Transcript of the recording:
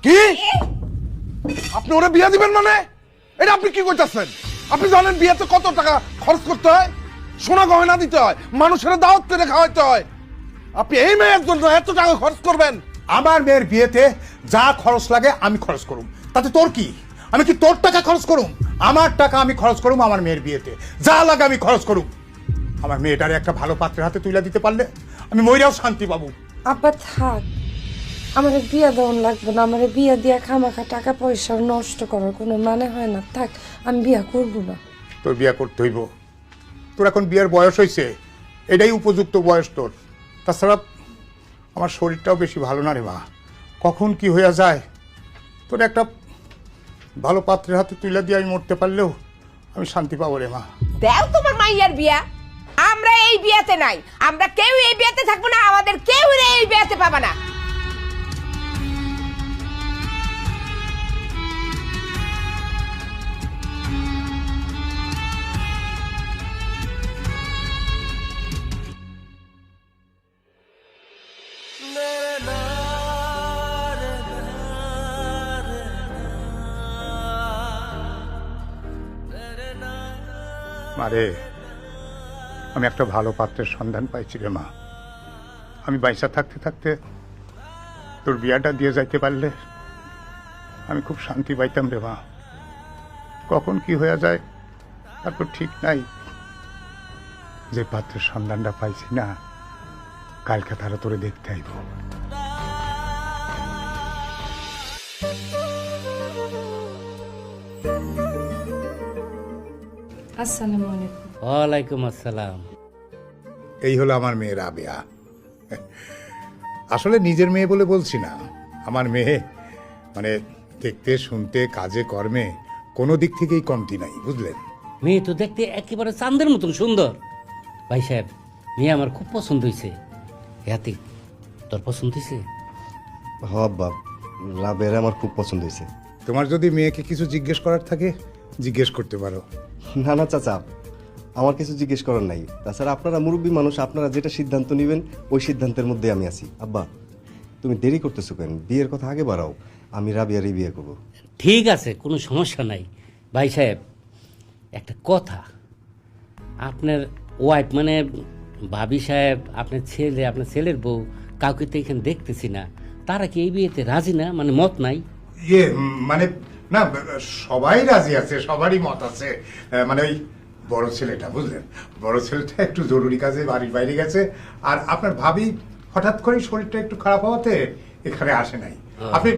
কি আপনি ওরে বিয়া দিবেন মানে? এটা আপনি কি করতেছেন? আপনি জানেন বিয়েতে কত টাকা খরচ করতে হয়? সোনা গয়না দিতে হয়, মানুষের দাওয়াত করে খাওয়াইতে হয়। আপনি এই মেয়ের জন্য এত টাকা খরচ করবেন? আমার মেয়ের বিয়েতে যা খরচ লাগে আমি খরচ করুম, তাতে তোর কি? আমি কি তোর টাকা খরচ করুম? আমার টাকা আমি খরচ করুম আমার মেয়ের বিয়েতে, যা লাগে আমি খরচ করুম। আমার মেয়েটারে একটা ভালো পাত্রের হাতে তুলে দিতে পারলে আমি মইরাও শান্তি পাবো। আব্বা থাক, আমার বিয়া দেওয়ান লাগবে না। আমার বিয়া দিয়া খামাখা টাকা পয়সা নষ্ট করার কোনো মানে হয় না। থাক, আমি বিয়া করবো না। তোর বিয়া করতে হইব, তোর এখন বিয়ের বয়স হয়েছে, এটাই উপযুক্ত বয়স তোর। তাছাড়া আমার শরীরটাও বেশি ভালো না রে মা, কখন কি হয়ে যায়। তোর একটা ভালো পাত্রের হাতে তুলে দিয়ে আমি মরতে পারলেও আমি শান্তি পাবো রে মা। দেও তোমার মাইয়ার বিয়া, আমরা এই বিয়াতে নাই, আমরা কেউ এই বিয়াতে থাকবো না, আমাদের কেউ এই বিয়াতে পাবা না। মারে, আমি একটা ভালো পাত্রের সন্ধান পাইছি রে মা। আমি বাইসা থাকতে থাকতে তোর বিয়াটা দিয়ে যাইতে পারলে আমি খুব শান্তি পাইতাম রে মা। কখন কি হয়ে যায় তারপর ঠিক নাই। যে পাত্রের সন্ধানটা পাইছি না, কালকে তারা তোরে দেখতে আইব। আসসালামু আলাইকুম। ওয়ালাইকুম আসসালাম। এই হলো আমার মেয়ে রাবেয়া। আসলে নিজের মেয়ে বলে বলছি না, আমার মেয়ে মানে দেখতে শুনতে কাজে কর্মে কোনো দিক থেকেই কমতি নাই, বুঝলেন? মেয়ে তো দেখতে একেবারে চাঁদের মতন সুন্দর। ভাই সাহেব, মেয়ে আমার খুব পছন্দ হয়েছে। হাতি, তোর পছন্দ হয়েছে? হ আব্বা, রাবের আমার খুব পছন্দ হয়েছে। তোমার যদি মেয়েকে কিছু জিজ্ঞেস করার থাকে জিজ্ঞেস করতে পারো। না না চাচা, আমার কিছু জিজ্ঞেস করার নাই। তাছাড়া আপনারা মুরব্বী মানুষ, আপনারা যেটা সিদ্ধান্ত নেবেন ওই সিদ্ধান্তের মধ্যে আমি আছি। আব্বা, তুমি দেরি করতেছো কেন? বিয়ের কথা আগে বাড়াও, আমি রাবিয়ারই বিয়ে করবো। ঠিক আছে, কোনো সমস্যা নাই। ভাই সাহেব, একটা কথা, আপনার ওয়াইফ মানে ভাবি সাহেব, আপনার ছেলে, আপনার ছেলের বউ, কাউকে তো এখানে দেখতেছি না। তারা কি এই বিয়েতে রাজি না, মানে মত নাই? মানে না, সবাই রাজি আছে, সবারই মত আছে। মানে ওই বড় ছেলেটা, বুঝলেন, বড় ছেলেটা একটু জরুরি কাজে বাড়ির বাইরে গেছে। আর আপনার ভাবি হঠাৎ করে শরীরটা একটু খারাপ হওয়াতে এখানে আসে নাই। আপনি